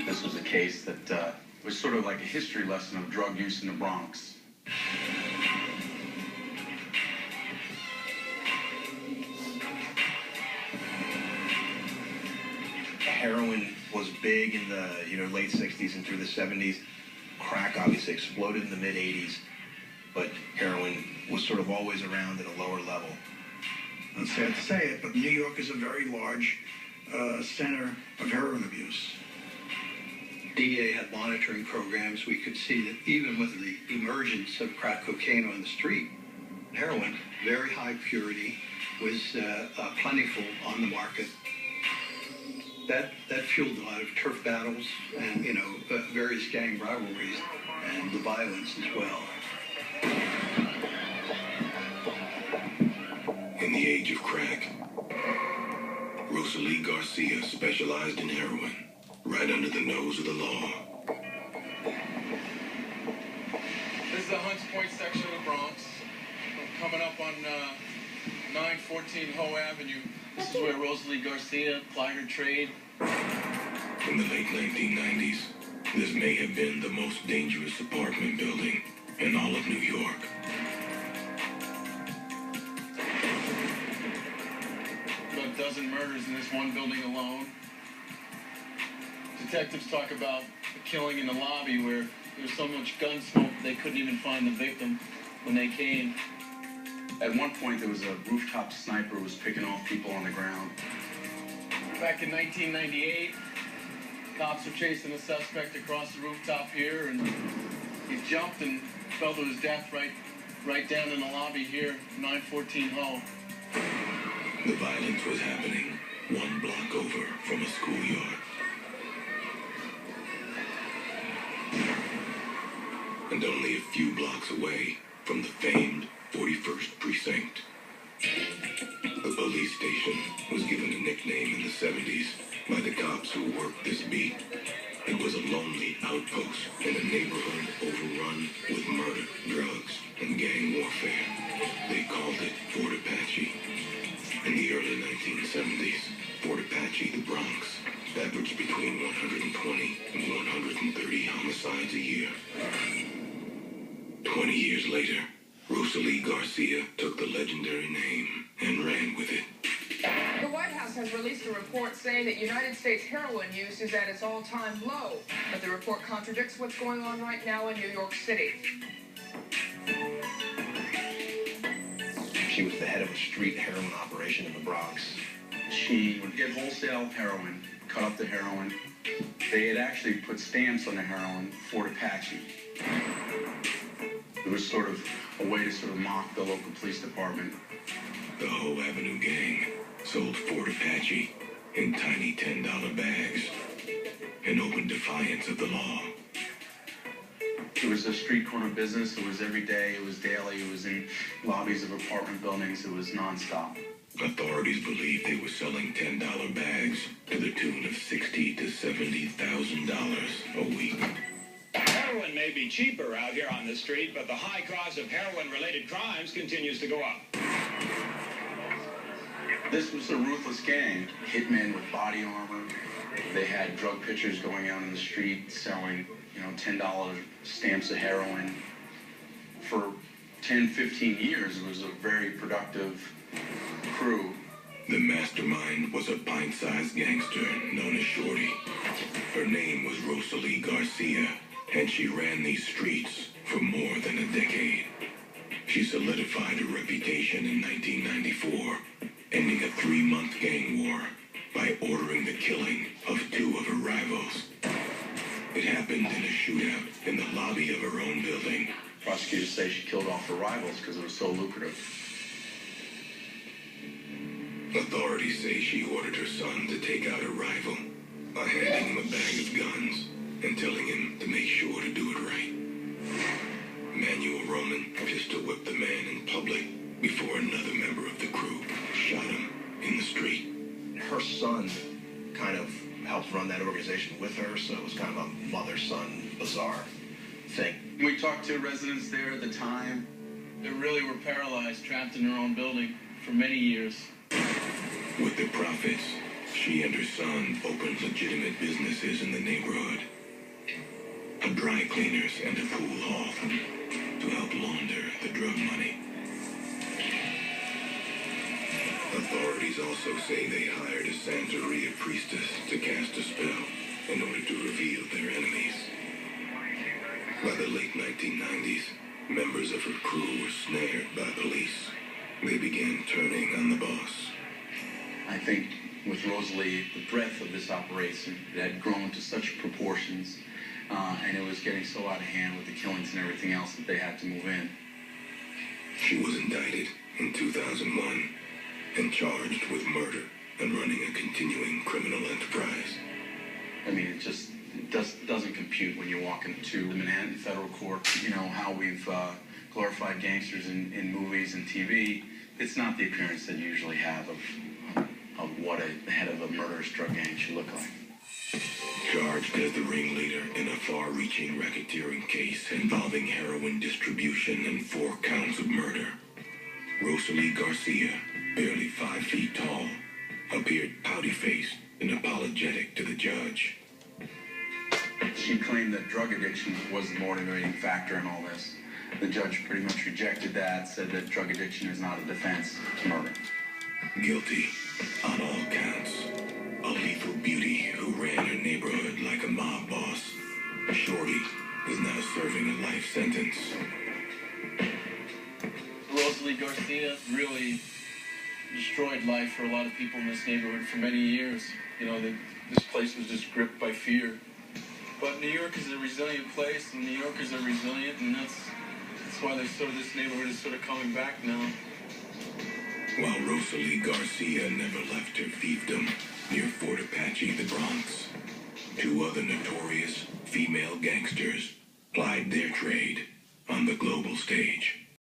This was a case that was sort of like a history lesson of drug use in the Bronx. Heroin was big in the late 60s and through the 70s. Crack obviously exploded in the mid 80s, but heroin was sort of always around at a lower level. It's sad to say it, but New York is a very large center of heroin abuse. DEA had monitoring programs. We could see that even with the emergence of crack cocaine on the street, heroin, very high purity, was plentiful on the market. That fueled a lot of turf battles and, various gang rivalries and the violence as well. In the age of crack, Rosalie Garcia specialized in heroin, right under the nose of the law. This is the Hunts Point section of the Bronx. We're coming up on 914 Hoe Avenue. This is where Rosalie Garcia plied her trade. In the late 1990s, this may have been the most dangerous apartment building in all of New York. About a dozen murders in this one building alone. Detectives talk about the killing in the lobby where there was so much gun smoke they couldn't even find the victim when they came. At one point, there was a rooftop sniper who was picking off people on the ground. Back in 1998, cops were chasing a suspect across the rooftop here, and he jumped and fell to his death right down in the lobby here, 914 Hoe. The violence was happening 1 block over from a schoolyard. And only a few blocks away from the famed 41st Precinct. The police station was given a nickname in the 70s by the cops who worked this beat. It was a lonely outpost in a neighborhood overrun with murder, drugs, and gang warfare. They called it Fort Apache. In the early 1970s, Fort Apache, the Bronx, averaged between 120 and 130 homicides a year. 20 years later, Rosalie Garcia took the legendary name and ran with it. The White House has released a report saying that United States heroin use is at its all-time low, but the report contradicts what's going on right now in New York City. She was the head of a street heroin operation in the Bronx. She would get wholesale heroin, cut up the heroin. They had actually put stamps on the heroin, Fort Apache. It was sort of a way to sort of mock the local police department. The Hoe Avenue gang sold Fort Apache in tiny $10 bags in open defiance of the law. It was a street corner business. It was every day. It was daily. It was in lobbies of apartment buildings. It was nonstop. Authorities believed they were selling $10 bags to the tune of $60,000 to $70,000 a week. Heroin may be cheaper out here on the street, but the high cost of heroin-related crimes continues to go up. This was a ruthless gang. Hitmen with body armor. They had drug pitchers going out in the street selling, $10 stamps of heroin. For 10, 15 years, it was a very productive crew. The mastermind was a pint-sized gangster known as Shorty. Her name was Rosalie Garcia, and she ran these streets for more than a decade. She solidified her reputation in 1994, ending a 3-month gang war by ordering the killing of 2 of her rivals. It happened in a shootout in the lobby of her own building. Prosecutors say she killed off her rivals because it was so lucrative. Authorities say she ordered her son to take out her rival by handing him a bag of guns and telling him to make sure to do it right. Manuel Roman just to whip the man in public before another member of the crew shot him in the street. Her son kind of helped run that organization with her, so it was kind of a mother-son bizarre thing. We talked to residents there at the time. They really were paralyzed, trapped in their own building for many years. With the profits, she and her son opened legitimate businesses in the neighborhood. dry cleaners and a pool hall to help launder the drug money. Authorities also say they hired a Santeria priestess to cast a spell in order to reveal their enemies. By the late 1990s, members of her crew were snared by police. They began turning on the boss. I think with Rosalie, the breadth of this operation, it had grown to such proportions, and it was getting so out of hand with the killings and everything else that they had to move in. She was indicted in 2001 and charged with murder and running a continuing criminal enterprise. I mean, it doesn't compute when you walk into the Manhattan Federal Court. You know, how we've glorified gangsters in movies and TV. It's not the appearance that you usually have of what a head of a murderous drug gang should look like. Charged as the ringleader in a far-reaching racketeering case involving heroin distribution and 4 counts of murder, Rosalie Garcia, barely 5 feet tall, appeared pouty-faced and apologetic to the judge. She claimed that drug addiction was the motivating factor in all this. The judge pretty much rejected that, said that drug addiction is not a defense to murder. Guilty on all counts. A lethal beauty who ran her neighborhood like a mob boss. Shorty is now serving a life sentence. Rosalie Garcia really destroyed life for a lot of people in this neighborhood for many years. You know, this place was just gripped by fear. But New York is a resilient place, and New Yorkers are resilient, and that's why this neighborhood is sort of coming back now. While Rosalie Garcia never left her fiefdom near Fort Apache, the Bronx, 2 other notorious female gangsters plied their trade